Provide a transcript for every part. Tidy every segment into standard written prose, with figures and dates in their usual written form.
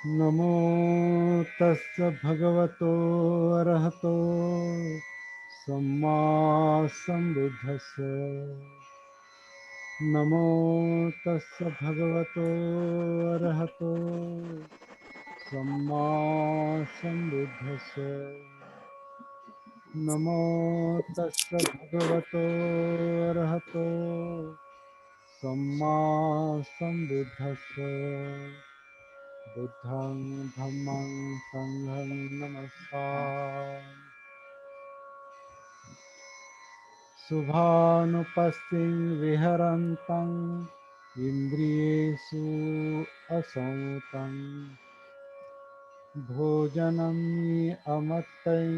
नमो तस्य भगवतो अरहतो सम्मा सम्बुद्धस्य। नमो तस्य भगवतो अरहतो सम्मा सम्बुद्धस्य। नमो तस्य भगवतो अरहतो सम्मा सम्बुद्धस्य। बुद्धं धम्मं संघं नमस्कार। शुभानुपस्थिं विहरन्तं इन्द्रियेषु असंतं भोजनं अमत्तं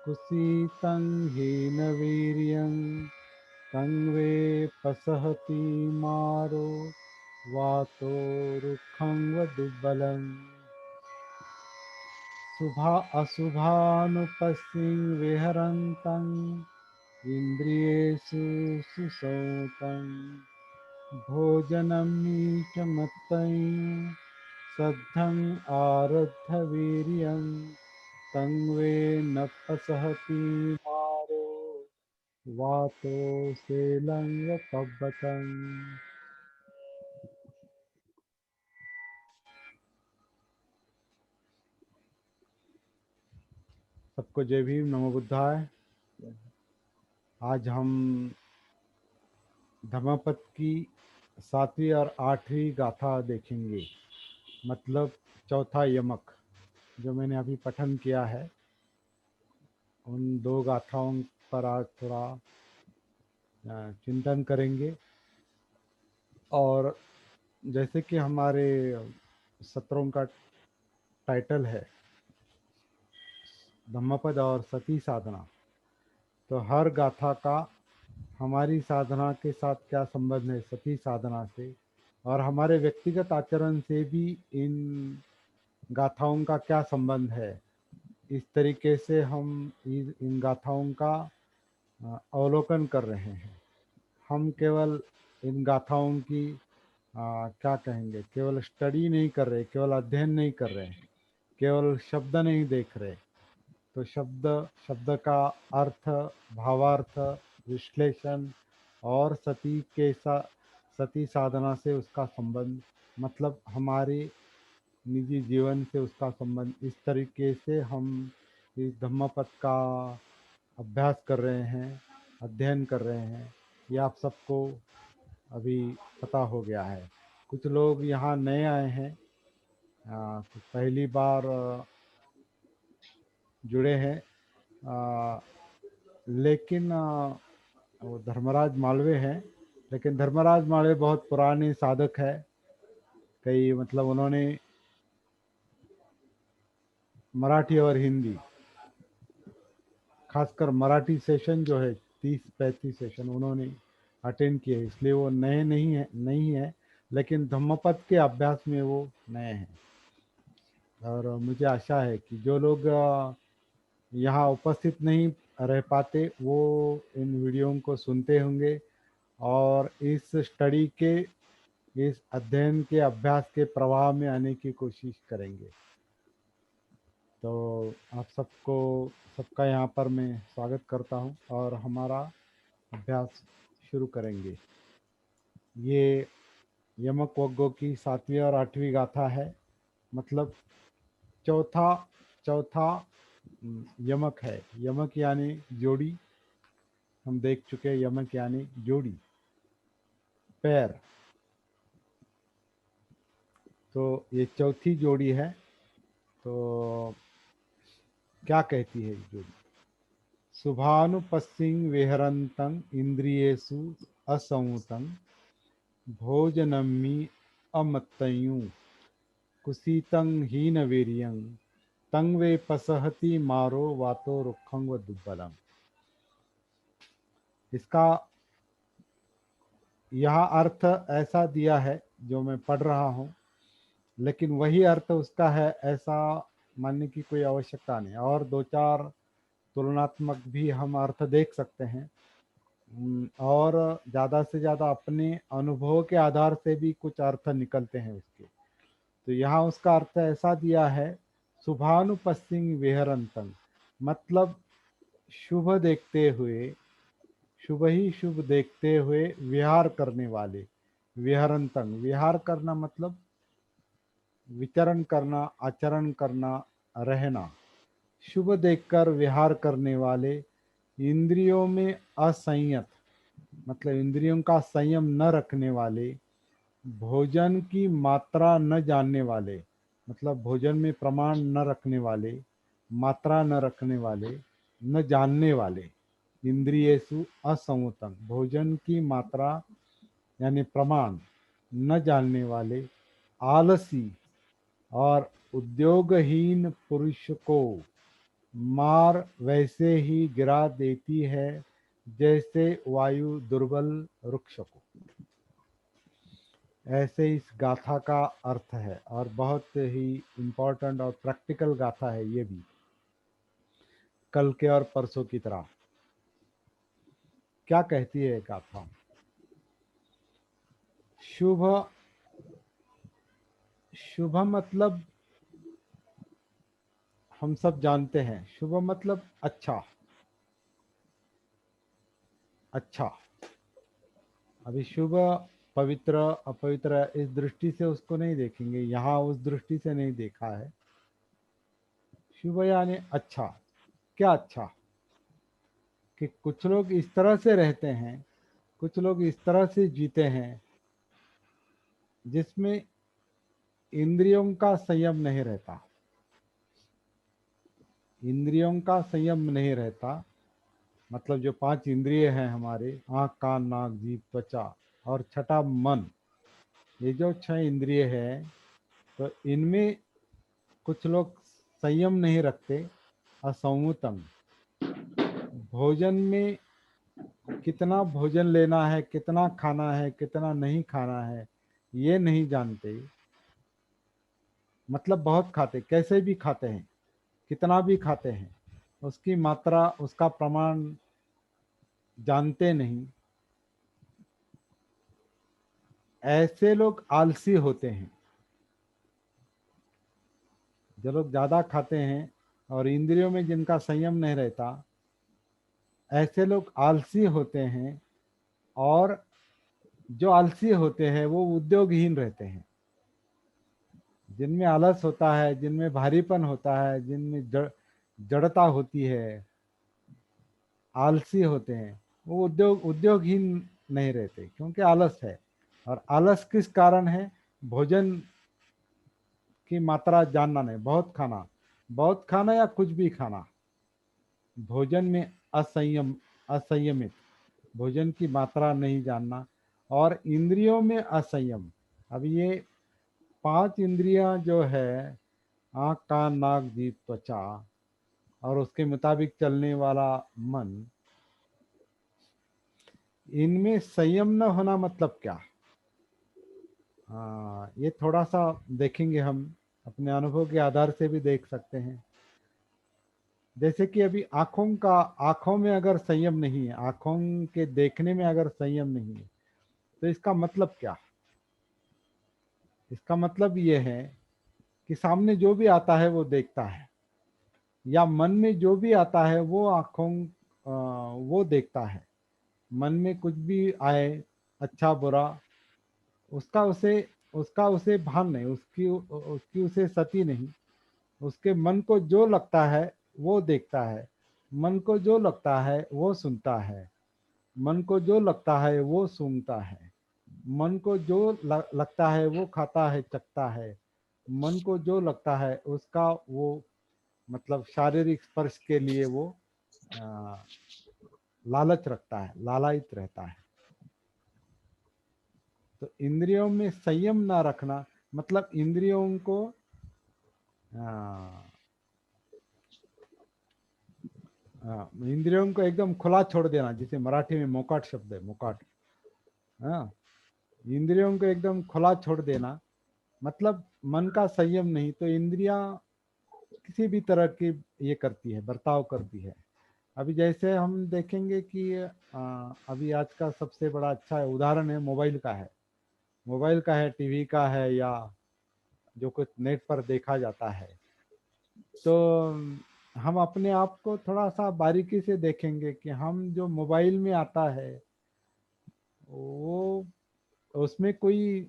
कुसीतं हीनवीर्यं तं वे पसहति मारो वातो रुक्षं वदुबलम्। शुभा अशुभानुपस्थिं विहरन्तं इन्द्रियेषु सुसौतं भोजनं नीचमत्तं सद्धम् आरब्धवीर्यं तं वे न पसहति मारो वातो सेलंगपब्बतम्। सबको जय भीम, नमो बुद्धाय। आज हम धम्मपद की 7वीं और 8वीं गाथा देखेंगे, मतलब चौथा यमक जो मैंने अभी पठन किया है। उन दो गाथाओं पर आज थोड़ा चिंतन करेंगे। और जैसे कि हमारे सत्रों का टाइटल है धम्मपद और सती साधना, तो हर गाथा का हमारी साधना के साथ क्या संबंध है, सती साधना से, और हमारे व्यक्तिगत आचरण से भी इन गाथाओं का क्या संबंध है। इस तरीके से हम इन गाथाओं का अवलोकन कर रहे हैं। हम केवल इन गाथाओं की क्या कहेंगे, केवल स्टडी नहीं कर रहे, केवल अध्ययन नहीं कर रहे, केवल शब्द नहीं देख रहे। तो शब्द शब्द का अर्थ, भावार्थ, विश्लेषण और सती साधना से उसका संबंध, मतलब हमारे निजी जीवन से उसका संबंध, इस तरीके से हम इस धम्मपद का अभ्यास कर रहे हैं, अध्ययन कर रहे हैं। ये आप सबको अभी पता हो गया है। कुछ लोग यहाँ नए आए हैं, कुछ पहली बार जुड़े हैं, लेकिन वो धर्मराज मालवे हैं। लेकिन धर्मराज मालवे बहुत पुराने साधक है। कई मतलब उन्होंने मराठी और हिंदी, खासकर मराठी सेशन जो है 30-35 सेशन उन्होंने अटेंड किए, इसलिए वो नए नहीं है। लेकिन धम्मपद के अभ्यास में वो नए हैं। और मुझे आशा है कि जो लोग यहाँ उपस्थित नहीं रह पाते वो इन वीडियो को सुनते होंगे और इस स्टडी के, इस अध्ययन के, अभ्यास के प्रवाह में आने की कोशिश करेंगे। तो आप सबका यहाँ पर मैं स्वागत करता हूँ और हमारा अभ्यास शुरू करेंगे। ये यमक वग्गों की 7वीं और 8वीं गाथा है, मतलब चौथा चौथा यमक है। यमक यानी जोड़ी, हम देख चुके हैं। यमक यानी जोड़ी, पैर। तो ये चौथी जोड़ी है। तो क्या कहती है ये जोड़ी? शुभानुपस्थिं विहरन्तं इन्द्रियेषु असंयुतं भोजनम्मि अमत्तयुं कुसीतं हीनवीर्यं तं वे पसहति मारो वातो रुक्षं व दुर्बलम्। इसका यहाँ अर्थ ऐसा दिया है जो मैं पढ़ रहा हूँ, लेकिन वही अर्थ उसका है ऐसा मानने की कोई आवश्यकता नहीं। और दो चार तुलनात्मक भी हम अर्थ देख सकते हैं, और ज़्यादा से ज़्यादा अपने अनुभव के आधार से भी कुछ अर्थ निकलते हैं उसके। तो यहाँ उसका अर्थ ऐसा दिया है, शुभानुपस्थिं विहरंतं, मतलब शुभ देखते हुए, शुभ ही शुभ देखते हुए विहार करने वाले। विहरंतं, विहार करना मतलब विचरण करना, आचरण करना, रहना। शुभ देखकर विहार करने वाले, इंद्रियों में असंयत, मतलब इंद्रियों का संयम न रखने वाले, भोजन की मात्रा न जानने वाले, मतलब भोजन में प्रमाण न रखने वाले, मात्रा न रखने वाले, न जानने वाले। इंद्रियेषु असंवतम, भोजन की मात्रा यानी प्रमाण न जानने वाले, आलसी और उद्योगहीन पुरुष को मार वैसे ही गिरा देती है जैसे वायु दुर्बल वृक्ष को। ऐसे इस गाथा का अर्थ है और बहुत ही इम्पोर्टेंट और प्रैक्टिकल गाथा है ये भी, कल के और परसों की तरह। क्या कहती है गाथा? शुभ, शुभ मतलब हम सब जानते हैं, शुभ मतलब अच्छा, अच्छा। अभी शुभ पवित्र अपवित्र इस दृष्टि से उसको नहीं देखेंगे, यहाँ उस दृष्टि से नहीं देखा है। शुभ यानी अच्छा। क्या अच्छा? कि कुछ लोग इस तरह से रहते हैं, कुछ लोग इस तरह से जीते हैं जिसमें इंद्रियों का संयम नहीं रहता। इंद्रियों का संयम नहीं रहता मतलब जो पांच इंद्रिय हैं हमारे, आँख कान नाक जीभ त्वचा और छठा मन, ये जो छह इंद्रिय है, तो इनमें कुछ लोग संयम नहीं रखते। असंयतम, भोजन में कितना भोजन लेना है, कितना खाना है, कितना नहीं खाना है, ये नहीं जानते। मतलब बहुत खाते, कैसे भी खाते हैं, कितना भी खाते हैं, उसकी मात्रा उसका प्रमाण जानते नहीं। ऐसे लोग आलसी होते हैं। जो लोग ज़्यादा खाते हैं और इंद्रियों में जिनका संयम नहीं रहता, ऐसे लोग आलसी होते हैं। और जो आलसी होते हैं वो उद्योगहीन रहते हैं। जिनमें आलस होता है, जिनमें भारीपन होता है, जिनमें जड़ता होती है, आलसी होते हैं, वो उद्योगहीन नहीं रहते क्योंकि आलस है। और आलस किस कारण है? भोजन की मात्रा जानना नहीं, बहुत खाना या कुछ भी खाना, भोजन में असंयम, असंयमित, भोजन की मात्रा नहीं जानना, और इंद्रियों में असंयम। अब ये पांच इंद्रियां जो है, आँख कान नाक जीभ त्वचा और उसके मुताबिक चलने वाला मन, इनमें संयम न होना मतलब क्या? हाँ, ये थोड़ा सा देखेंगे हम, अपने अनुभव के आधार से भी देख सकते हैं। जैसे कि अभी आंखों में अगर संयम नहीं है, आंखों के देखने में अगर संयम नहीं है, तो इसका मतलब क्या? इसका मतलब ये है कि सामने जो भी आता है वो देखता है, या मन में जो भी आता है वो वो देखता है। मन में कुछ भी आए, अच्छा बुरा, उसका उसे उसका उसे भान नहीं, उसकी उसकी उसे सती नहीं। उसके मन को जो लगता है वो देखता है, मन को जो लगता है वो सुनता है, मन को जो लगता है वो सूंघता है, मन को जो लगता है वो खाता है चखता है, मन को जो लगता है उसका वो मतलब शारीरिक स्पर्श के लिए वो आ, लालच रखता है, लालायित रहता है। तो इंद्रियों में संयम ना रखना मतलब इंद्रियों को आ, इंद्रियों को एकदम खुला छोड़ देना, जिसे मराठी में मोकाट शब्द है, मोकाट। हाँ, इंद्रियों को एकदम खुला छोड़ देना मतलब मन का संयम नहीं, तो इंद्रियां किसी भी तरह की ये करती है, बर्ताव करती है। अभी जैसे हम देखेंगे कि अभी आज का सबसे बड़ा अच्छा उदाहरण है मोबाइल का है, मोबाइल का है, टीवी का है, या जो कुछ नेट पर देखा जाता है। तो हम अपने आप को थोड़ा सा बारीकी से देखेंगे कि हम जो मोबाइल में आता है वो उसमें कोई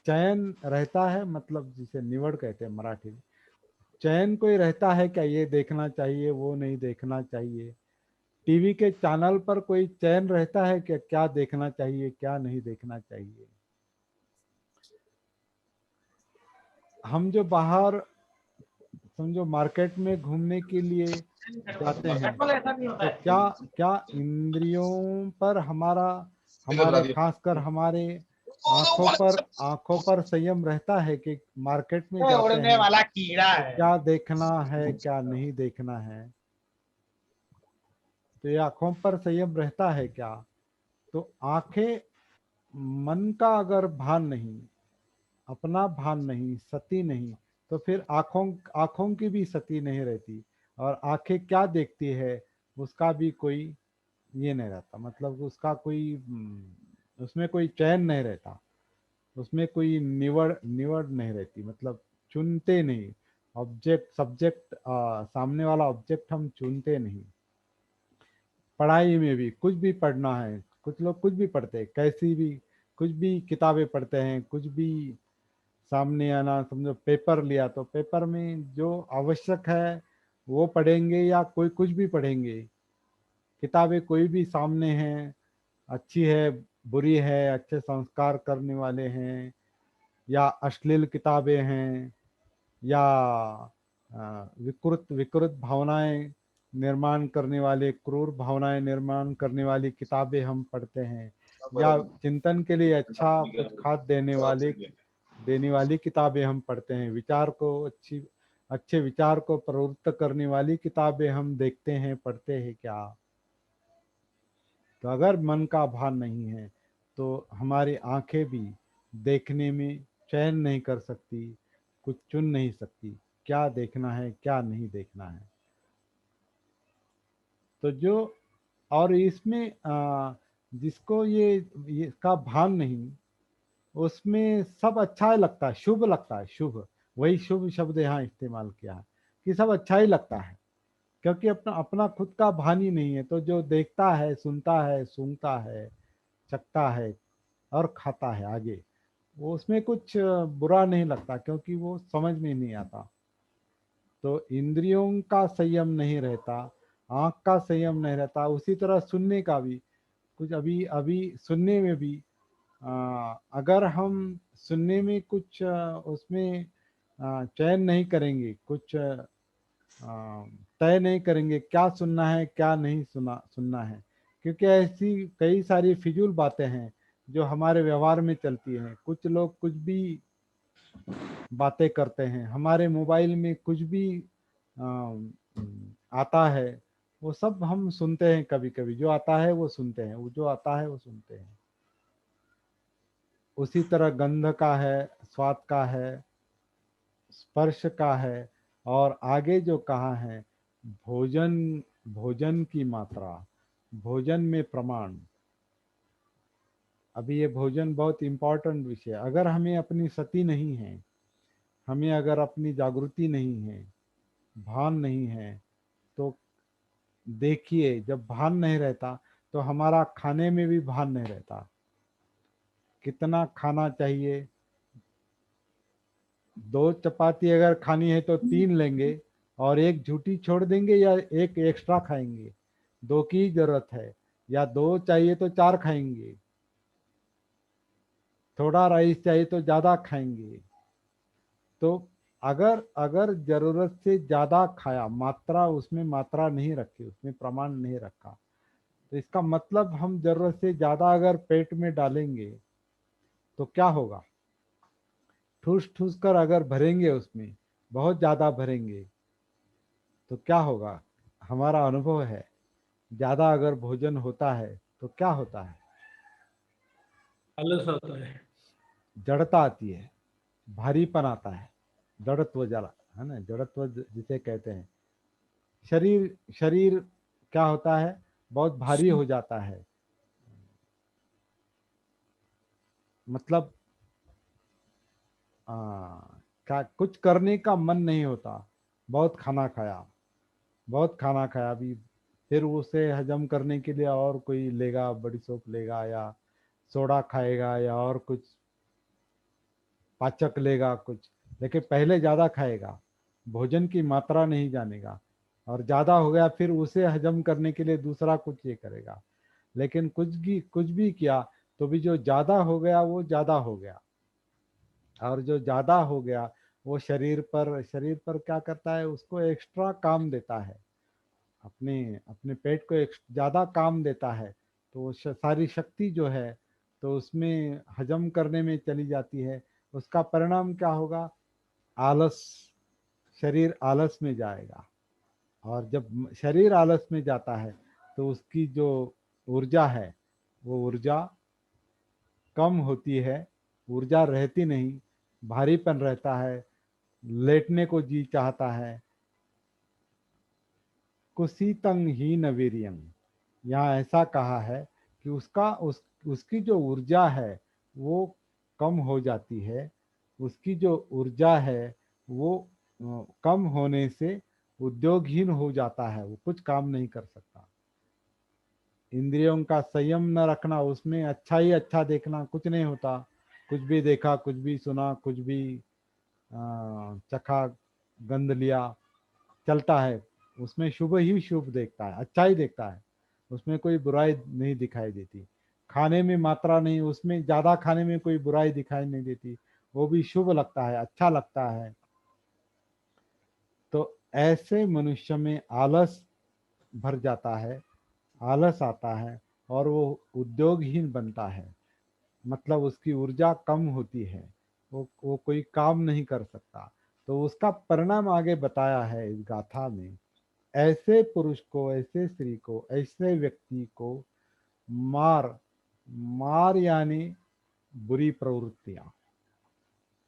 चयन रहता है, मतलब जिसे निवड़ कहते हैं मराठी में, चयन कोई रहता है क्या, ये देखना चाहिए वो नहीं देखना चाहिए। टीवी के चैनल पर कोई चयन रहता है कि क्या देखना चाहिए क्या नहीं देखना चाहिए। हम जो बाहर समझो मार्केट में घूमने के लिए जाते हैं, तो क्या क्या इंद्रियों पर हमारा, हमारे खासकर हमारे आंखों पर संयम रहता है कि मार्केट में जाते उड़ने हैं वाला कीड़ा तो है। क्या देखना है क्या नहीं देखना है। तो ये आंखों पर संयम रहता है क्या। तो आंखें, मन का अगर भान नहीं, अपना भान नहीं, सती नहीं, तो फिर आंखों आंखों की भी सती नहीं रहती। और आंखें क्या देखती है उसका भी कोई ये नहीं रहता, मतलब उसका कोई उसमें कोई चयन नहीं रहता, उसमें कोई निवड़ निवड़ नहीं रहती, मतलब चुनते नहीं। ऑब्जेक्ट सब्जेक्ट सामने वाला ऑब्जेक्ट हम चुनते नहीं। पढ़ाई में भी कुछ भी पढ़ना है, कुछ लोग कुछ भी पढ़ते हैं, कैसी भी कुछ भी किताबें पढ़ते हैं, कुछ भी सामने आना, समझो पेपर लिया तो पेपर में जो आवश्यक है वो पढ़ेंगे या कोई कुछ भी पढ़ेंगे। किताबें कोई भी सामने हैं, अच्छी है बुरी है, अच्छे संस्कार करने वाले हैं या अश्लील किताबें हैं, या विकृत विकृत भावनाएं निर्माण करने वाले, क्रूर भावनाएं निर्माण करने वाली किताबें हम पढ़ते हैं, या चिंतन के लिए अच्छा कुछ खाद देने वाली किताबें हम पढ़ते हैं, विचार को अच्छे विचार को प्रवृत्त करने वाली किताबें हम देखते हैं पढ़ते हैं क्या। तो अगर मन का भान नहीं है तो हमारी आंखें भी देखने में चयन नहीं कर सकती, कुछ चुन नहीं सकती, क्या देखना है क्या नहीं देखना है। तो जो और इसमें जिसको ये इसका भान नहीं, उसमें सब अच्छा लगता है, शुभ लगता है, शुभ, वही शुभ शब्द यहाँ इस्तेमाल किया है कि सब अच्छा ही लगता है, क्योंकि अपना अपना खुद का भान ही नहीं है। तो जो देखता है, सुनता है, सूंघता है, चखता है और खाता है आगे, वो उसमें कुछ बुरा नहीं लगता, क्योंकि वो समझ में नहीं आता। तो इंद्रियों का संयम नहीं रहता, आँख का संयम नहीं रहता, उसी तरह सुनने का भी कुछ, अभी अभी सुनने में भी अगर हम सुनने में कुछ उसमें चयन नहीं करेंगे, कुछ तय नहीं करेंगे क्या सुनना है क्या नहीं सुनना है, क्योंकि ऐसी कई सारी फिजूल बातें हैं जो हमारे व्यवहार में चलती हैं। कुछ लोग कुछ भी बातें करते हैं, हमारे मोबाइल में कुछ भी आता है, वो सब हम सुनते हैं, कभी कभी जो आता है वो सुनते हैं, वो जो आता है वो सुनते हैं। उसी तरह गंध का है, स्वाद का है, स्पर्श का है, और आगे जो कहा है भोजन, भोजन की मात्रा, भोजन में प्रमाण। अभी ये भोजन बहुत इंपॉर्टेंट विषय है। अगर हमें अपनी सती नहीं है, हमें अगर अपनी जागृति नहीं है, भान नहीं है, तो देखिए जब भान नहीं रहता तो हमारा खाने में भी भान नहीं रहता, कितना खाना चाहिए। दो चपाती अगर खानी है तो तीन लेंगे और एक झूठी छोड़ देंगे या एक एक्स्ट्रा खाएंगे, दो की ही जरूरत है, या दो चाहिए तो चार खाएंगे, थोड़ा राइस चाहिए तो ज़्यादा खाएंगे। तो अगर अगर जरूरत से ज़्यादा खाया, मात्रा उसमें मात्रा नहीं रखी, उसमें प्रमाण नहीं रखा, तो इसका मतलब हम जरूरत से ज़्यादा अगर पेट में डालेंगे तो क्या होगा, ठूस ठूस कर अगर भरेंगे, उसमें बहुत ज़्यादा भरेंगे तो क्या होगा। हमारा अनुभव है ज़्यादा अगर भोजन होता है तो क्या होता है, आलस आता है। जड़ता आती है, भारीपन आता है, जड़त्व जला है ना, जड़त्व जिसे कहते हैं। शरीर शरीर क्या होता है, बहुत भारी हो जाता है, मतलब क्या कुछ करने का मन नहीं होता, बहुत खाना खाया, बहुत खाना खाया, अभी फिर उसे हजम करने के लिए और कोई लेगा, बड़ी सोप लेगा या सोडा खाएगा या और कुछ पाचक लेगा कुछ, लेकिन पहले ज़्यादा खाएगा, भोजन की मात्रा नहीं जानेगा, और ज़्यादा हो गया फिर उसे हजम करने के लिए दूसरा कुछ ये करेगा। लेकिन कुछ भी किया तो भी जो ज़्यादा हो गया वो ज़्यादा हो गया, और जो ज़्यादा हो गया वो शरीर पर क्या करता है, उसको एक्स्ट्रा काम देता है, अपने अपने पेट को एक ज़्यादा काम देता है, तो वो सारी शक्ति जो है तो उसमें हजम करने में चली जाती है। उसका परिणाम क्या होगा, आलस, शरीर आलस में जाएगा, और जब शरीर आलस में जाता है तो उसकी जो ऊर्जा है वो ऊर्जा कम होती है, ऊर्जा रहती नहीं, भारीपन रहता है, लेटने को जी चाहता है। कुसीतंग ही नवीरियम, यहाँ ऐसा कहा है कि उसकी जो ऊर्जा है वो कम हो जाती है, उसकी जो ऊर्जा है वो कम होने से उद्योगहीन हो जाता है, वो कुछ काम नहीं कर सकता। इंद्रियों का संयम न रखना, उसमें अच्छा ही अच्छा देखना, कुछ नहीं होता, कुछ भी देखा, कुछ भी सुना, कुछ भी चखा, गंध लिया, चलता है, उसमें शुभ ही शुभ देखता है, अच्छा ही देखता है, उसमें कोई बुराई नहीं दिखाई देती। खाने में मात्रा नहीं, उसमें ज़्यादा खाने में कोई बुराई दिखाई नहीं देती, वो भी शुभ लगता है, अच्छा लगता है। तो ऐसे मनुष्य में आलस भर जाता है, आलस आता है, और वो उद्योगहीन बनता है, मतलब उसकी ऊर्जा कम होती है, वो कोई काम नहीं कर सकता। तो उसका परिणाम आगे बताया है इस गाथा में। ऐसे पुरुष को, ऐसे स्त्री को, ऐसे व्यक्ति को मार, मार यानी बुरी प्रवृत्तियां,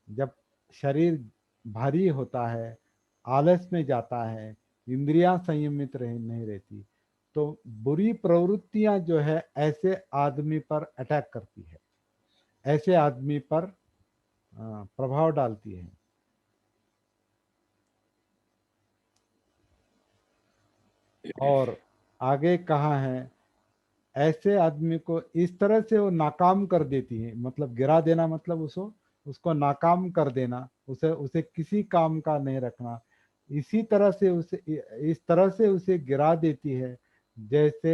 जब शरीर भारी होता है, आलस में जाता है, इंद्रियां संयमित नहीं रहती, तो बुरी प्रवृत्तियां जो है ऐसे आदमी पर अटैक करती है, ऐसे आदमी पर प्रभाव डालती है। और आगे कहा है, ऐसे आदमी को इस तरह से वो नाकाम कर देती है, मतलब गिरा देना, मतलब उसको उसको नाकाम कर देना, उसे उसे किसी काम का नहीं रखना, इसी तरह से उसे, इस तरह से उसे गिरा देती है जैसे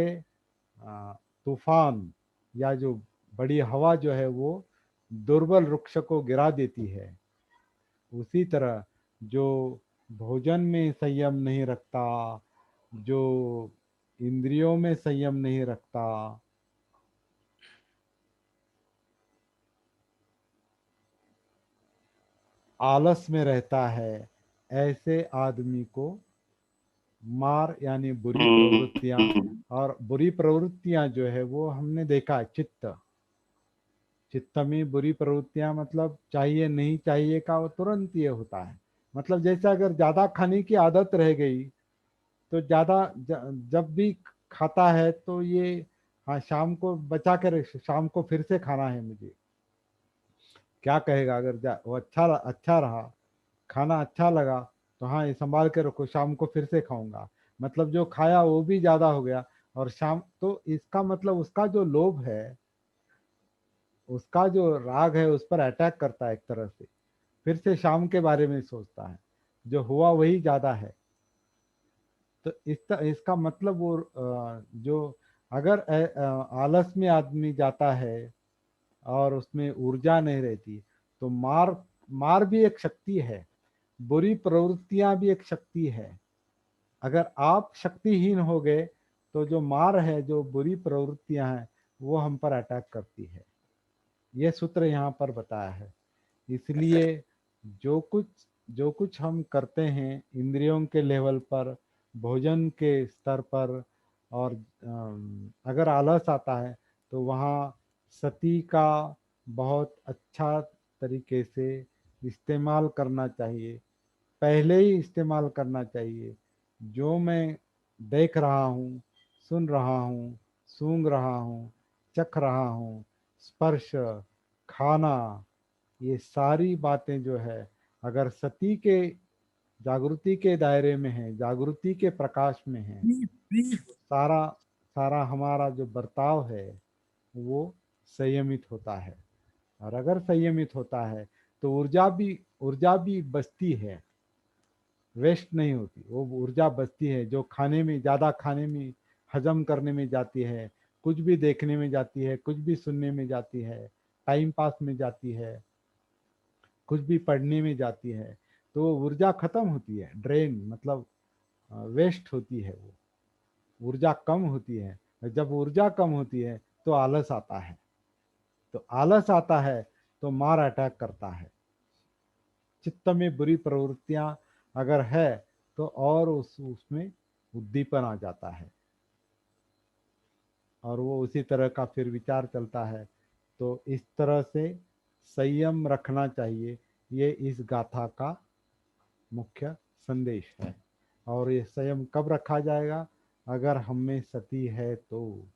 तूफान या जो बड़ी हवा जो है वो दुर्बल वृक्ष को गिरा देती है। उसी तरह जो भोजन में संयम नहीं रखता, जो इंद्रियों में संयम नहीं रखता, आलस में रहता है, ऐसे आदमी को मार यानी बुरी प्रवृत्तियां। और बुरी प्रवृत्तियां जो है वो हमने देखा है, चित्त, चित्त में बुरी प्रवृत्तियां मतलब चाहिए नहीं चाहिए का वो तुरंत ये होता है। मतलब जैसे अगर ज्यादा खाने की आदत रह गई तो ज्यादा जब भी खाता है तो ये, हाँ शाम को बचा कर, शाम को फिर से खाना है मुझे, क्या कहेगा अगर वो अच्छा रहा, खाना अच्छा लगा, तो हाँ ये संभाल के रखो, शाम को फिर से खाऊंगा, मतलब जो खाया वो भी ज्यादा हो गया। और शाम तो इसका मतलब उसका जो लोभ है, उसका जो राग है उस पर अटैक करता है एक तरह से, फिर से शाम के बारे में सोचता है, जो हुआ वही ज्यादा है। तो इसका मतलब वो जो अगर आलस में आदमी जाता है और उसमें ऊर्जा नहीं रहती, तो मार, मार भी एक शक्ति है, बुरी प्रवृत्तियां भी एक शक्ति है। अगर आप शक्तिहीन हो गए तो जो मार है, जो बुरी प्रवृत्तियां हैं, वो हम पर अटैक करती है। ये सूत्र यहाँ पर बताया है। इसलिए जो कुछ जो कुछ हम करते हैं इंद्रियों के लेवल पर, भोजन के स्तर पर, और अगर आलस आता है तो वहाँ सती का बहुत अच्छा तरीके से इस्तेमाल करना चाहिए, पहले ही इस्तेमाल करना चाहिए। जो मैं देख रहा हूँ, सुन रहा हूँ, सूंघ रहा हूँ, चख रहा हूँ, स्पर्श, खाना, ये सारी बातें जो है अगर सती के जागृति के दायरे में है, जागृति के प्रकाश में है, तो सारा सारा हमारा जो बर्ताव है वो संयमित होता है। और अगर संयमित होता है तो ऊर्जा भी बचती है, वेस्ट नहीं होती। वो ऊर्जा बचती है जो खाने में, ज़्यादा खाने में, हजम करने में जाती है, कुछ भी देखने में जाती है, कुछ भी सुनने में जाती है, टाइम पास में जाती है, कुछ भी पढ़ने में जाती है, तो ऊर्जा खत्म होती है, ड्रेन मतलब वेस्ट होती है, वो ऊर्जा कम होती है। जब ऊर्जा कम होती है तो आलस आता है, तो आलस आता है तो मार अटैक करता है। चित्त में बुरी प्रवृत्तियां अगर है तो और उसमें उद्दीपन आ जाता है और वो उसी तरह का फिर विचार चलता है। तो इस तरह से संयम रखना चाहिए, ये इस गाथा का मुख्य संदेश है। और ये संयम कब रखा जाएगा? अगर हम में सती है तो,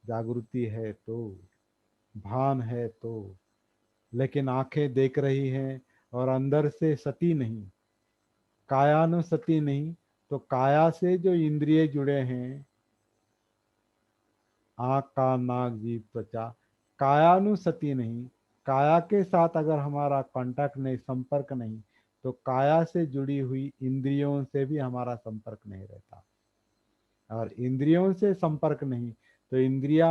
जागृति है तो, भान है तो। लेकिन आंखें देख रही हैं और अंदर से सती नहीं, कायानुसती नहीं, तो काया से जो इंद्रिय जुड़े हैं, आँख कान नाक जीभ त्वचा, कायानुसती नहीं, काया के साथ अगर हमारा कांटेक्ट नहीं, संपर्क नहीं, तो काया से जुड़ी हुई इंद्रियों से भी हमारा संपर्क नहीं रहता। और इंद्रियों से संपर्क नहीं तो इंद्रिया,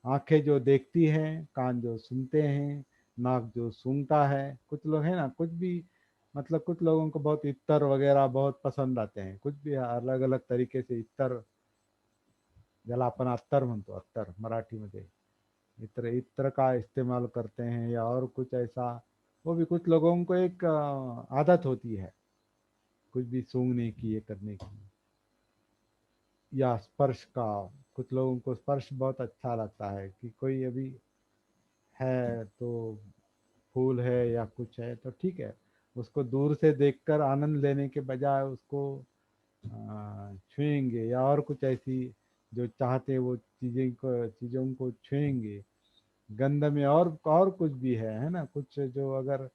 आंखें जो देखती हैं, कान जो सुनते हैं, नाक जो सूंघता है, कुछ लोग हैं ना, कुछ भी मतलब कुछ लोगों को बहुत इत्तर वगैरह बहुत पसंद आते हैं, कुछ भी अलग अलग तरीके से इत्तर, ज्याला आपण अत्तर म्हणतो, अत्तर मराठीमध्ये इत्र इत्र का इस्तेमाल करते हैं या और कुछ ऐसा। वो भी कुछ लोगों को एक आदत होती है कुछ भी सूंघने की, ये करने की, या स्पर्श का। कुछ लोगों को स्पर्श बहुत अच्छा लगता है कि कोई अभी है तो फूल है या कुछ है तो ठीक है, उसको दूर से देखकर आनंद लेने के बजाय उसको छुएंगे या और कुछ ऐसी जो चाहते वो चीज़ों को छुएंगे। गंध में और कुछ भी है ना, कुछ जो अगर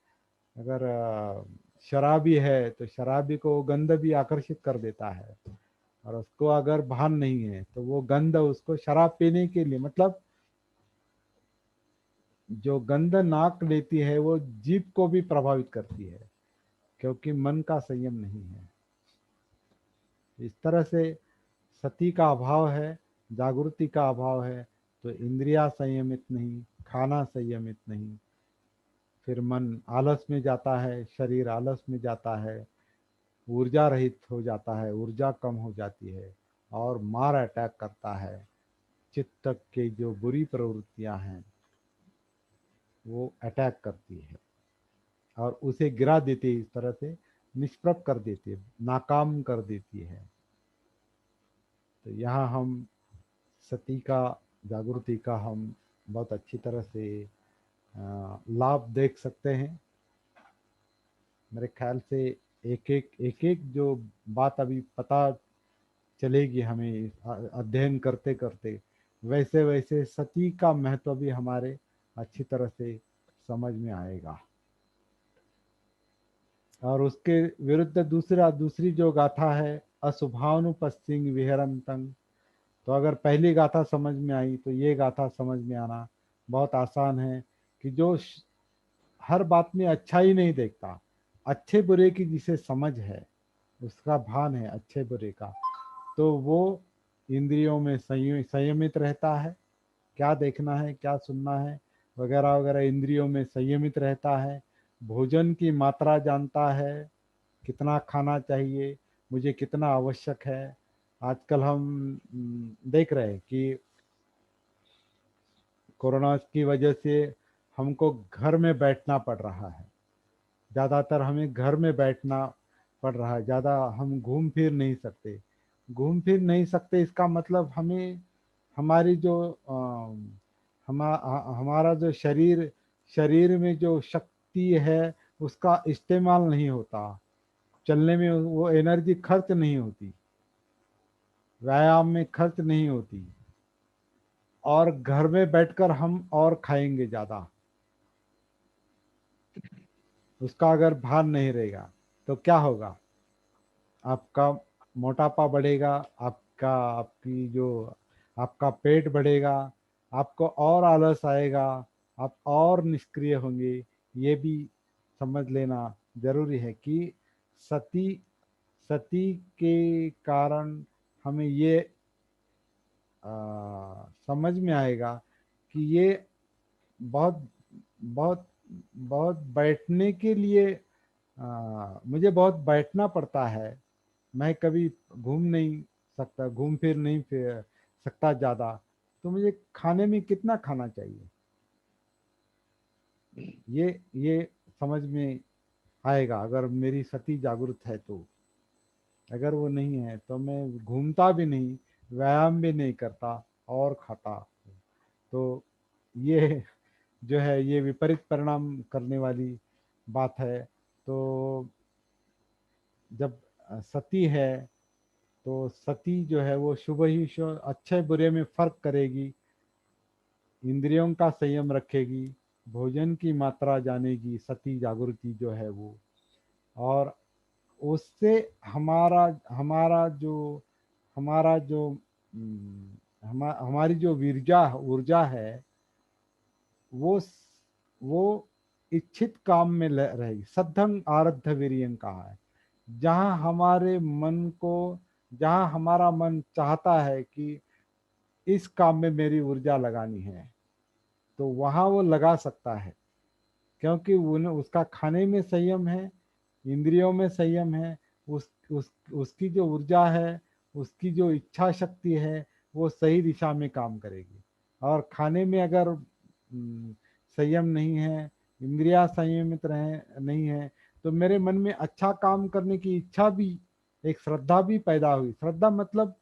अगर शराबी है तो शराबी को वो गंध भी आकर्षित कर देता है। और उसको अगर भान नहीं है तो वो गंध उसको शराब पीने के लिए, मतलब जो गंध नाक लेती है वो जीभ को भी प्रभावित करती है, क्योंकि मन का संयम नहीं है। इस तरह से सती का अभाव है, जागृति का अभाव है, तो इंद्रिया संयमित नहीं, खाना संयमित नहीं, फिर मन आलस में जाता है, शरीर आलस में जाता है, ऊर्जा रहित हो जाता है, ऊर्जा कम हो जाती है और मार अटैक करता है। चित्त की जो बुरी प्रवृत्तियां हैं वो अटैक करती है और उसे गिरा देती है, इस तरह से निष्प्रभ कर देती है, नाकाम कर देती है। तो यहाँ हम सती का, जागृति का हम बहुत अच्छी तरह से लाभ देख सकते हैं। मेरे ख्याल से एक एक जो बात अभी पता चलेगी हमें अध्ययन करते करते, वैसे वैसे सती का महत्व भी हमारे अच्छी तरह से समझ में आएगा। और उसके विरुद्ध दूसरी जो गाथा है, अशुभानुपस्थिंग विहरंतंग, तो अगर पहली गाथा समझ में आई तो ये गाथा समझ में आना बहुत आसान है कि जो हर बात में अच्छा ही नहीं देखता, अच्छे बुरे की जिसे समझ है, उसका भान है अच्छे बुरे का, तो वो इंद्रियों में संयमित रहता है। क्या देखना है, क्या सुनना है, वगैरह वगैरह इंद्रियों में संयमित रहता है। भोजन की मात्रा जानता है, कितना खाना चाहिए, मुझे कितना आवश्यक है। आजकल हम देख रहे हैं कि कोरोना की वजह से हमको घर में बैठना पड़ रहा है, ज़्यादातर हमें घर में बैठना पड़ रहा है, ज़्यादा हम घूम फिर नहीं सकते। घूम फिर नहीं सकते इसका मतलब हमें हमारी जो हमारा जो शरीर में जो शक्ति है उसका इस्तेमाल नहीं होता, चलने में वो एनर्जी खर्च नहीं होती, व्यायाम में खर्च नहीं होती। और घर में बैठकर हम और खाएंगे ज़्यादा, उसका अगर भार नहीं रहेगा तो क्या होगा? आपका मोटापा बढ़ेगा, आपका आपकी जो आपका पेट बढ़ेगा, आपको और आलस आएगा, आप और निष्क्रिय होंगे। ये भी समझ लेना जरूरी है कि सती सती के कारण हमें ये समझ में आएगा कि ये बहुत बहुत बहुत बैठने के लिए मुझे बहुत बैठना पड़ता है। मैं कभी घूम नहीं सकता, घूम फिर नहीं फिर सकता ज़्यादा। तो मुझे खाने में कितना खाना चाहिए, ये समझ में आएगा अगर मेरी सती जागृत है तो। अगर वो नहीं है तो मैं घूमता भी नहीं, व्यायाम भी नहीं करता और खाता। तो ये जो है ये विपरीत परिणाम करने वाली बात है। तो जब सती है तो सती जो है वो शुभ ही शुभ अच्छे बुरे में फर्क करेगी, इंद्रियों का संयम रखेगी, भोजन की मात्रा जानेगी सती जागृति जो है वो। और उससे हमारा हमारा जो हमारी जो वीर्जा ऊर्जा है वो वो इच्छित काम में रहेगी। सद्धं आरब्ध वीर्यं कहा है। जहाँ हमारे मन को, जहाँ हमारा मन चाहता है कि इस काम में मेरी ऊर्जा लगानी है तो वहाँ वो लगा सकता है, क्योंकि उसका खाने में संयम है, इंद्रियों में संयम है। उसकी जो ऊर्जा है, उसकी जो इच्छा शक्ति है वो सही दिशा में काम करेगी। और खाने में अगर संयम नहीं है, इंद्रिया संयमित रहे नहीं है, तो मेरे मन में अच्छा काम करने की इच्छा भी, एक श्रद्धा भी पैदा हुई। श्रद्धा मतलब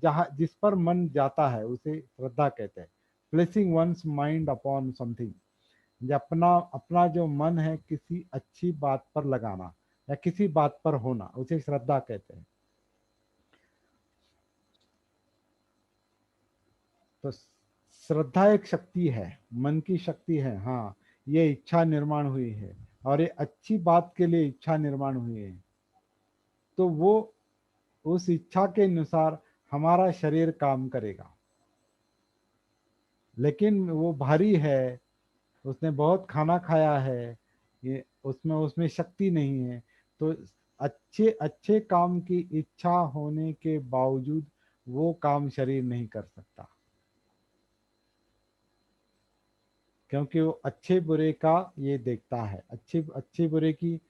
जहाँ जिस पर मन जाता है उसे श्रद्धा कहते हैं। Placing once mind upon something, या अपना अपना जो मन है किसी अच्छी बात पर लगाना या किसी बात पर होना, उसे श्रद्धा कहते हैं। तो श्रद्धा एक शक्ति है, मन की शक्ति है। हाँ, ये इच्छा निर्माण हुई है और ये अच्छी बात के लिए इच्छा निर्माण हुई है। तो वो उस इच्छा के अनुसार हमारा शरीर काम करेगा। लेकिन वो भारी है, उसने बहुत खाना खाया है, ये उसमें उसमें शक्ति नहीं है, तो अच्छे अच्छे काम की इच्छा होने के बावजूद वो काम शरीर नहीं कर सकता, क्योंकि वो अच्छे बुरे का ये देखता है, अच्छे अच्छे बुरे की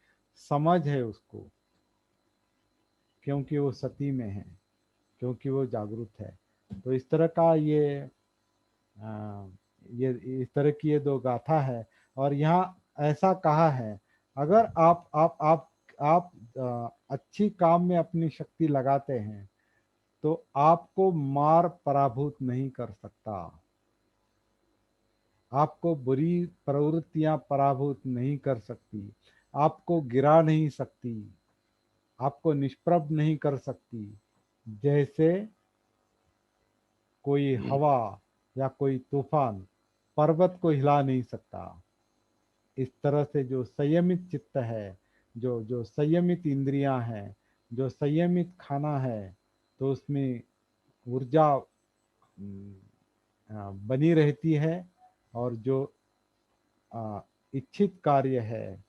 समझ है उसको, क्योंकि वो सती में है, क्योंकि वो जागरूक है। तो इस तरह का आ, ये इस तरह की ये दो गाथा है। और यहाँ ऐसा कहा है, अगर आप अच्छी काम में अपनी शक्ति लगाते हैं तो आपको मार पराभूत नहीं कर सकता, आपको बुरी प्रवृत्तियां पराभूत नहीं कर सकती, आपको गिरा नहीं सकती, आपको निष्प्रभ नहीं कर सकती। जैसे कोई हवा या कोई तूफान पर्वत को हिला नहीं सकता, इस तरह से जो संयमित चित्त है, जो जो संयमित इंद्रियां हैं, जो संयमित खाना है, तो उसमें ऊर्जा बनी रहती है। और जो इच्छित कार्य है,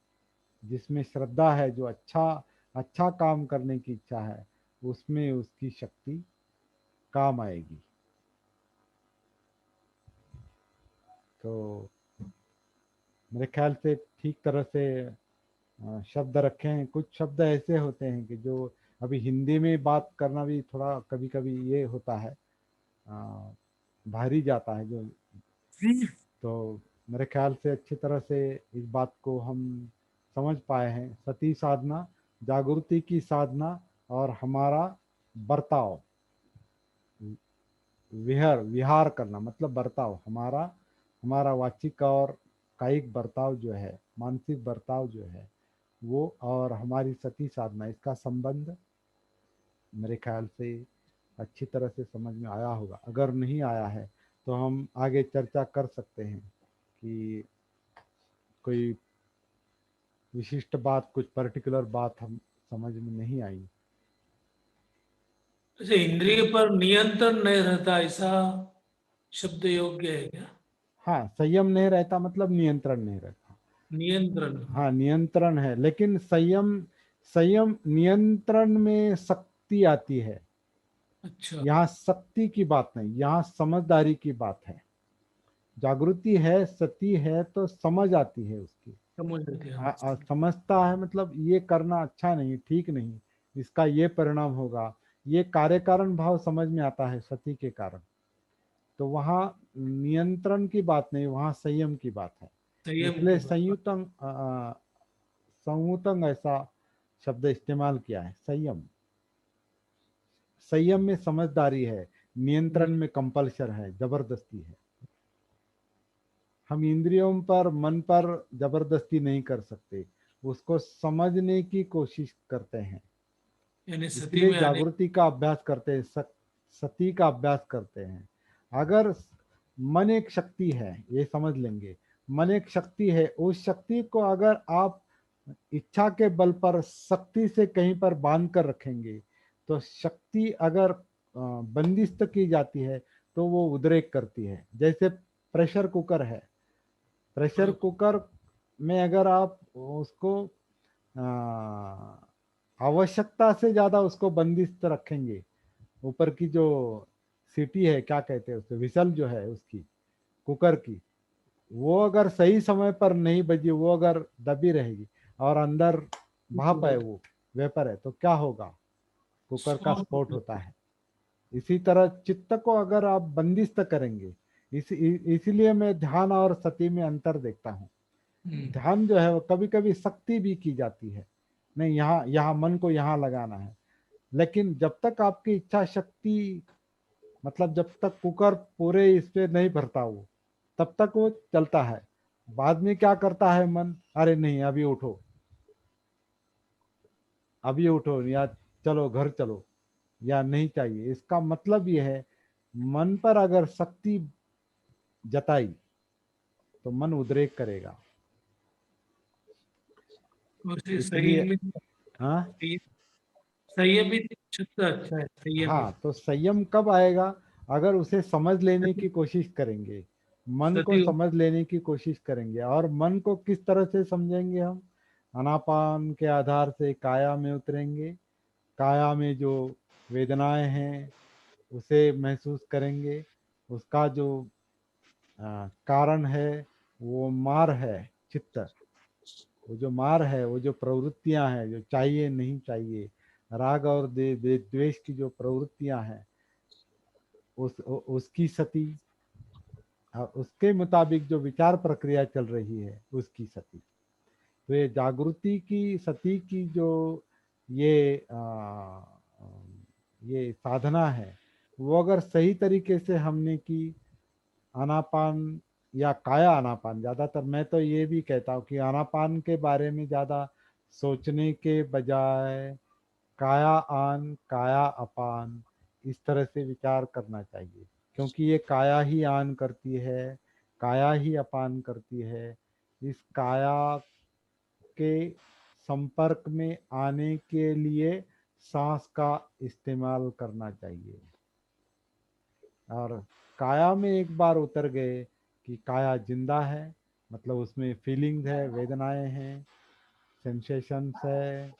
जिसमें श्रद्धा है, जो अच्छा अच्छा काम करने की इच्छा है, उसमें उसकी शक्ति काम आएगी। तो मेरे ख्याल से ठीक तरह से शब्द रखे हैं। कुछ शब्द ऐसे होते हैं कि जो अभी हिंदी में बात करना भी थोड़ा कभी कभी ये होता है, अ, भारी जाता है जो। तो मेरे ख्याल से अच्छी तरह से इस बात को हम समझ पाए हैं। सती साधना, जागृति की साधना, और हमारा बर्ताव, विहार विहार करना मतलब बर्ताव, हमारा हमारा वाचिक और कायिक बर्ताव जो है, मानसिक बर्ताव जो है वो, और हमारी सती साधना, इसका संबंध मेरे ख्याल से अच्छी तरह से समझ में आया होगा। अगर नहीं आया है तो हम आगे चर्चा कर सकते हैं कि कोई विशिष्ट बात, कुछ पर्टिकुलर बात हम समझ में नहीं आई। जैसे इंद्रिय पर नियंत्रण नहीं रहता, ऐसा शब्द योग्य है क्या? हाँ, संयम नहीं रहता मतलब नियंत्रण नहीं रहता। नियंत्रण। हाँ, नियंत्रण है, लेकिन संयम, संयम नियंत्रण में शक्ति आती है। अच्छा। यहाँ शक्ति की बात नहीं, यहाँ समझदारी की बात है। जागृति है, सती है, तो समझ आती है उसकी। समझ लेते हैं। समझता है मतलब ये करना अच्छा नहीं, ठीक नहीं, इसका ये परिणाम होगा, ये कार्य कारण भाव समझ में आता है सती के कारण। तो वहाँ नियंत्रण की बात नहीं, वहाँ संयम की बात है। संयम इसलिए की बात। संयुतंग संयुतंग ऐसा शब्द इस्तेमाल किया है, संयम। संयम में समझदारी है, नियंत्रण में कंपल्शन है, जबरदस्ती है। हम इंद्रियों पर, मन पर जबरदस्ती नहीं कर सकते, उसको समझने की कोशिश करते हैं। यानी सती इसलिए में आने। जागृति का अभ्यास करते हैं, सती का अभ्यास करते हैं। अगर मन एक शक्ति है, ये समझ लेंगे, मन एक शक्ति है, उस शक्ति को अगर आप इच्छा के बल पर शक्ति से कहीं पर बांध कर रखेंगे, तो शक्ति अगर बंदिस्त की जाती है तो वो उद्रेक करती है। जैसे प्रेशर कुकर है, प्रेशर हाँ, कुकर में अगर आप उसको आ, आवश्यकता से ज्यादा उसको बंदिस्त रखेंगे, ऊपर की जो सीटी है, क्या कहते हैं उसको, विसल जो है उसकी, कुकर की, वो अगर सही समय पर नहीं बजी, वो अगर दबी रहेगी और अंदर भाप है, वो वेपर है, तो क्या होगा? कुकर का स्वाम स्फोट होता है। इसी तरह चित्त को अगर आप बंदिस्त करेंगे, इसीलिए मैं ध्यान और सती में अंतर देखता हूँ। हम्म, ध्यान जो है वो कभी कभी शक्ति भी की जाती है, नहीं यहाँ यहाँ मन को यहाँ लगाना है, लेकिन जब तक आपकी इच्छा शक्ति, मतलब जब तक कुकर पूरे इस पे नहीं भरता वो, तब तक वो चलता है। बाद में क्या करता है मन, अरे नहीं अभी उठो, अभी उठो, या चलो घर चलो, या नहीं चाहिए। इसका मतलब ये है, मन पर अगर शक्ति जताई तो मन उद्रेक करेगा। वैसे इसलिए हाँ, संयमित शब्द अच्छा है, हाँ, संयमित। तो संयम कब आएगा? अगर उसे समझ लेने की कोशिश करेंगे, मन को सती। समझ लेने की कोशिश करेंगे। और मन को किस तरह से समझेंगे हम? अनापान के आधार से काया में उतरेंगे, काया में जो वेदनाएं हैं उसे महसूस करेंगे। उसका जो कारण है वो मार है, चित्त। वो जो मार है, वो जो प्रवृत्तियां हैं, जो चाहिए नहीं चाहिए, राग और द्वेष की जो प्रवृत्तियां हैं, उसकी सती, उसके मुताबिक जो विचार प्रक्रिया चल रही है उसकी सती। तो ये जागृति की सती की जो ये ये साधना है, वो अगर सही तरीके से हमने की, आनापान या काया आनापान, ज़्यादातर मैं तो ये भी कहता हूँ कि आनापान के बारे में ज़्यादा सोचने के बजाय काया आन काया अपान, इस तरह से विचार करना चाहिए। क्योंकि ये काया ही आन करती है, काया ही अपान करती है। इस काया के संपर्क में आने के लिए सांस का इस्तेमाल करना चाहिए। और काया में एक बार उतर गए कि काया जिंदा है, मतलब उसमें फीलिंग्स है, वेदनाएं हैं, सेंसेशंस है,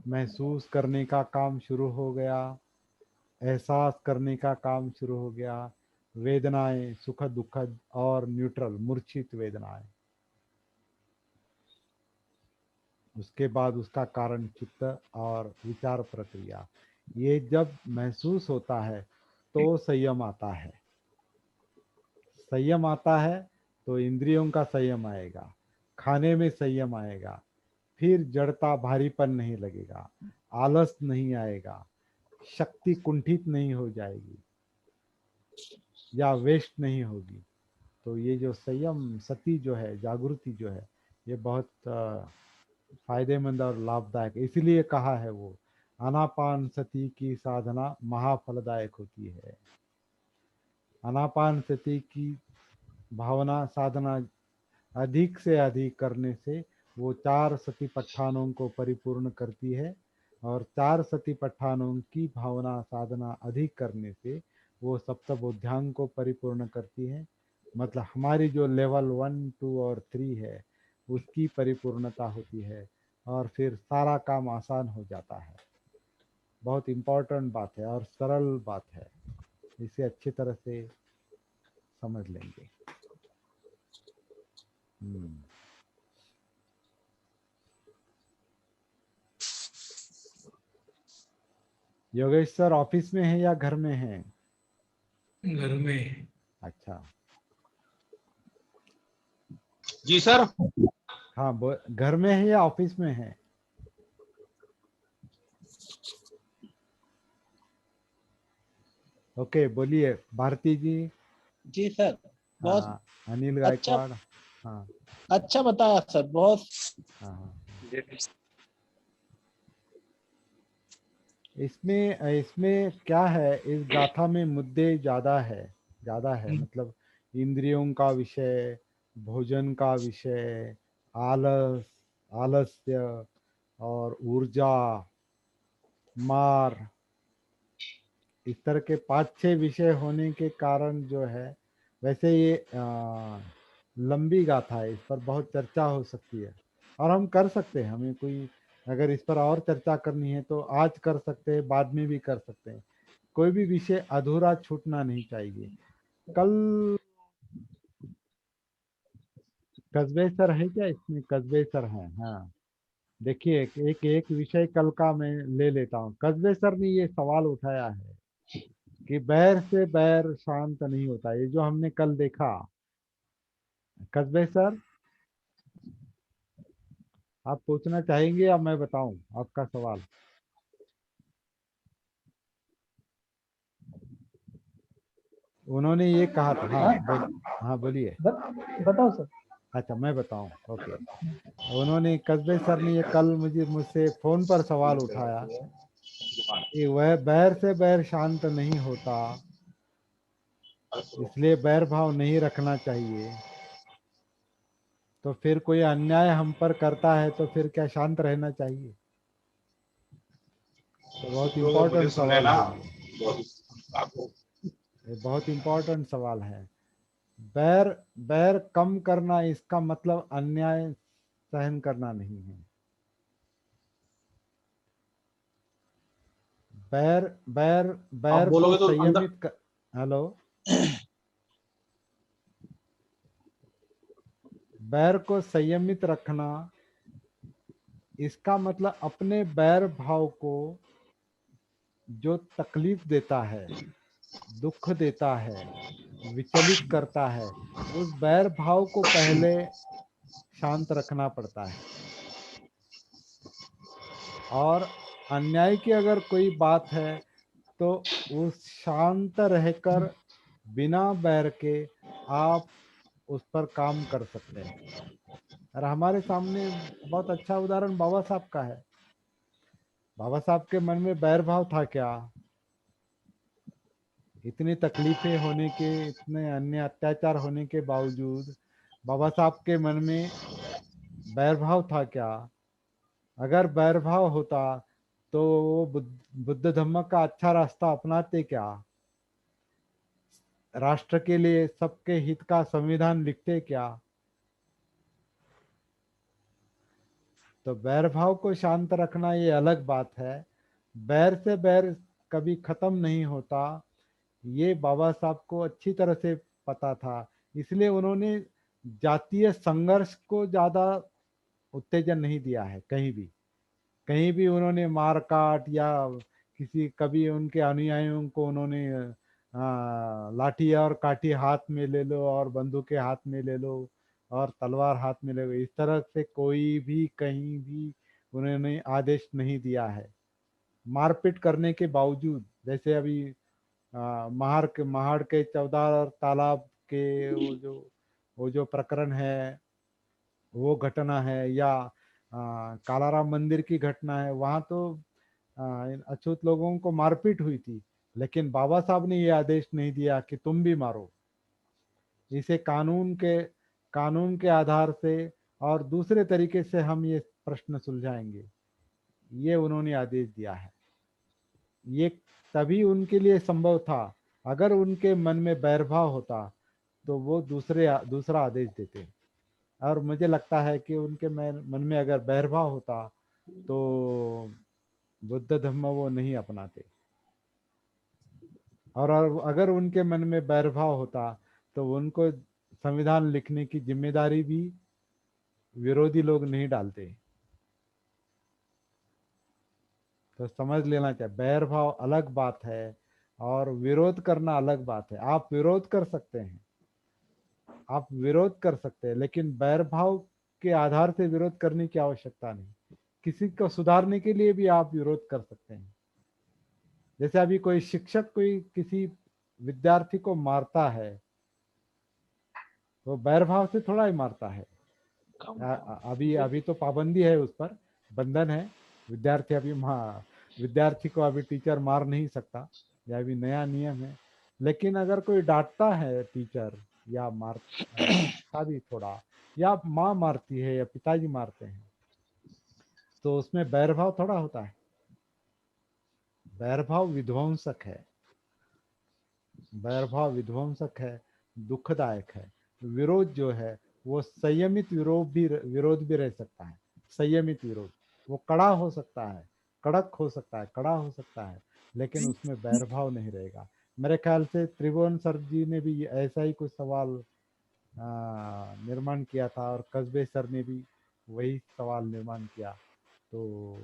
महसूस करने का काम शुरू हो गया, एहसास करने का काम शुरू हो गया। वेदनाएं सुखद दुखद और न्यूट्रल, मूर्छित वेदनाएं। उसके बाद उसका कारण चित्त और विचार प्रक्रिया। ये जब महसूस होता है तो संयम आता है। संयम आता है तो इंद्रियों का संयम आएगा, खाने में संयम आएगा, फिर जड़ता भारीपन नहीं लगेगा, आलस नहीं आएगा, शक्ति कुंठित नहीं हो जाएगी या वेस्ट नहीं होगी। तो ये जो संयम सती जो है, जागृति जो है, ये बहुत फायदेमंद और लाभदायक है। इसीलिए कहा है वो, आनापान सती की साधना महाफलदायक होती है। आनापान सती की भावना साधना अधिक से अधिक करने से वो 4 सतिपट्ठानों को परिपूर्ण करती है, और 4 सतिपट्ठानों की भावना साधना अधिक करने से वो सप्तबोध्यांग को परिपूर्ण करती है। मतलब हमारी जो लेवल 1, 2 और 3 है उसकी परिपूर्णता होती है, और फिर सारा काम आसान हो जाता है। बहुत इम्पोर्टेंट बात है और सरल बात है, इसे अच्छी तरह से समझ लेंगे। योगेश सर ऑफिस में है या घर में है? घर में। अच्छा, जी सर। हाँ, घर में है या ऑफिस में है? ओके, बोलिए भारती जी। जी सर, बहुत हाँ, अनिल अच्छा गायकवाड़। हाँ अच्छा बताया सर, बहुत। हाँ हाँ। इसमें इसमें क्या है, इस गाथा में मुद्दे ज़्यादा है। मतलब इंद्रियों का विषय, भोजन का विषय, आलस, आलस्य और ऊर्जा, मार, इस तरह के 5-6 विषय होने के कारण जो है, वैसे ये लंबी गाथा है, इस पर बहुत चर्चा हो सकती है और हम कर सकते हैं। हमें कोई अगर इस पर और चर्चा करनी है तो आज कर सकते हैं, बाद में भी कर सकते हैं। कोई भी विषय अधूरा छूटना नहीं चाहिए। कल कस्बे सर है क्या इसमें? कस्बे सर हैं, हाँ। देखिए, एक एक विषय कल का मैं ले लेता हूँ। कस्बे सर ने ये सवाल उठाया है कि बैर से बैर शांत नहीं होता, ये जो हमने कल देखा। कस्बे सर, आप पूछना चाहेंगे या मैं बताऊं आपका सवाल? उन्होंने ये कहा था, हाँ बोलिए। बताओ सर। अच्छा, मैं बताऊं, ओके। उन्होंने, कस्बे सर ने ये कल मुझसे फोन पर सवाल उठाया कि वह बैर से बैर शांत नहीं होता, इसलिए बैर भाव नहीं रखना चाहिए। तो फिर कोई अन्याय हम पर करता है तो फिर क्या शांत रहना चाहिए? तो बहुत इम्पोर्टेंट सवाल है ये बहुत इम्पोर्टेंट सवाल है। बैर बैर कम करना, इसका मतलब अन्याय सहन करना नहीं है। बैर बैर आप बैर को बोलोगे तो अंदर। संयमित कर, हेलो, बैर को संयमित रखना, इसका मतलब अपने बैर भाव को जो तकलीफ देता है, दुख देता है, विचलित करता है, उस बैर भाव को पहले शांत रखना पड़ता है। और अन्याय की अगर कोई बात है तो उस शांत रहकर बिना बैर के आप उस पर काम कर सकते हैं। और हमारे सामने बहुत अच्छा उदाहरण बाबा साहब का है। बाबा साहब के मन में बैर भाव था क्या? इतनी तकलीफें होने के, इतने अन्य अत्याचार होने के बावजूद बाबा साहब के मन में बैर भाव था क्या? अगर बैर भाव होता तो वो बुद्ध धम्म का अच्छा रास्ता अपनाते क्या? राष्ट्र के लिए सबके हित का संविधान लिखते क्या? तो बैर भाव को शांत रखना ये अलग बात है। बैर से बैर कभी खत्म नहीं होता, ये बाबा साहब को अच्छी तरह से पता था। इसलिए उन्होंने जातीय संघर्ष को ज्यादा उत्तेजन नहीं दिया है। कहीं भी उन्होंने मार काट या किसी, कभी उनके अनुयायियों को उन्होंने लाठी और काठी हाथ में ले लो और बंदूकें हाथ में ले लो और तलवार हाथ में ले लो, इस तरह से कोई भी कहीं भी उन्होंने आदेश नहीं दिया है। मारपीट करने के बावजूद, जैसे अभी महाड़ के 14 तालाब के वो जो प्रकरण है, वो घटना है, या कालाराम मंदिर की घटना है, वहां तो इन अछूत लोगों को मारपीट हुई थी, लेकिन बाबा साहब ने ये आदेश नहीं दिया कि तुम भी मारो। इसे कानून के आधार से और दूसरे तरीके से हम ये प्रश्न सुलझाएंगे, ये उन्होंने आदेश दिया है। ये तभी उनके लिए संभव था, अगर उनके मन में बैरभाव होता तो वो दूसरा आदेश देते। और मुझे लगता है कि उनके मन में अगर बैरभाव होता तो बुद्ध धम्म वो नहीं अपनाते। और अगर उनके मन में बैरभाव होता तो उनको संविधान लिखने की जिम्मेदारी भी विरोधी लोग नहीं डालते। तो समझ लेना चाहिए, बैरभाव अलग बात है और विरोध करना अलग बात है। आप विरोध कर सकते हैं, आप विरोध कर सकते हैं, लेकिन बैरभाव के आधार से विरोध करने की आवश्यकता नहीं। किसी को सुधारने के लिए भी आप विरोध कर सकते हैं। जैसे अभी कोई शिक्षक कोई किसी विद्यार्थी को मारता है तो बैरभाव से थोड़ा ही मारता है। अभी अभी तो पाबंदी है, उस पर बंधन है। विद्यार्थी अभी विद्यार्थी को अभी टीचर मार नहीं सकता, यह अभी नया नियम है। लेकिन अगर कोई डांटता है टीचर या मारता भी थोड़ा, या माँ मारती है या पिताजी मारते हैं, तो उसमें बैरभाव थोड़ा होता है। बैरभाव विध्वंसक है, बैरभाव विध्वंसक है, दुखदायक है। विरोध जो है वो संयमित विरोध भी रह सकता है। संयमित विरोध वो कड़ा हो सकता है, कड़क हो सकता है, कड़ा हो सकता है, लेकिन उसमें बैरभाव नहीं रहेगा। मेरे ख्याल से त्रिभुवन सर जी ने भी ऐसा ही कुछ सवाल निर्माण किया था, और कस्बे सर ने भी वही सवाल निर्माण किया। तो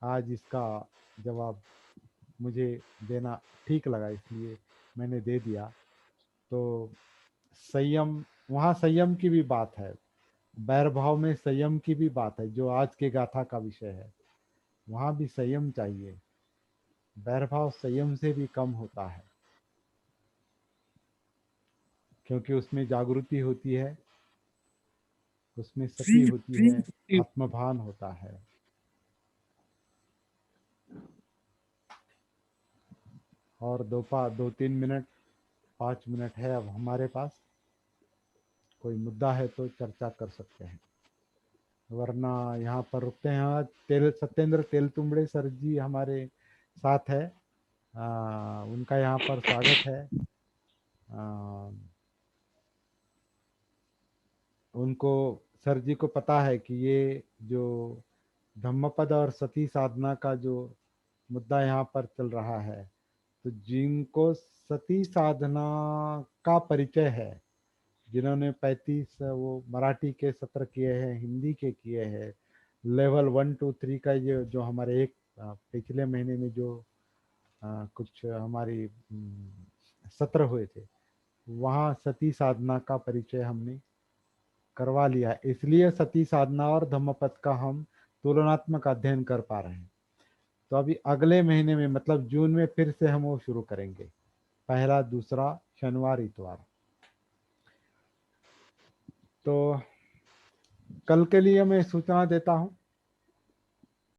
आज इसका जवाब मुझे देना ठीक लगा, इसलिए मैंने दे दिया। तो संयम, वहाँ संयम की भी बात है, बैरभाव में संयम की भी बात है, जो आज के गाथा का विषय है। वहाँ भी संयम चाहिए, बैरभाव संयम से भी कम होता है, क्योंकि उसमें जागृति होती है, उसमें सती होती है, आत्मभान होता है। और 2-3 मिनट 5 मिनट है अब हमारे पास। कोई मुद्दा है तो चर्चा कर सकते हैं, वरना यहाँ पर रुकते हैं। आज सत्येंद्र तेलतुंबड़े सर जी हमारे साथ है, उनका यहाँ पर स्वागत है। उनको, सर जी को पता है कि ये जो धम्मपद और सती साधना का जो मुद्दा यहाँ पर चल रहा है, तो जिनको सती साधना का परिचय है, जिन्होंने 35 वो मराठी के सत्र किए हैं, हिंदी के किए हैं, लेवल 1 2 3 का ये जो हमारे एक पिछले महीने में जो कुछ हमारी सत्र हुए थे, वहाँ सती साधना का परिचय हमने करवा लिया। इसलिए सती साधना और धम्मपद का हम तुलनात्मक अध्ययन कर पा रहे हैं। तो अभी अगले महीने में, मतलब जून में, फिर से हम वो शुरू करेंगे, पहला दूसरा शनिवार इतवार। तो कल के लिए मैं सूचना देता हूँ,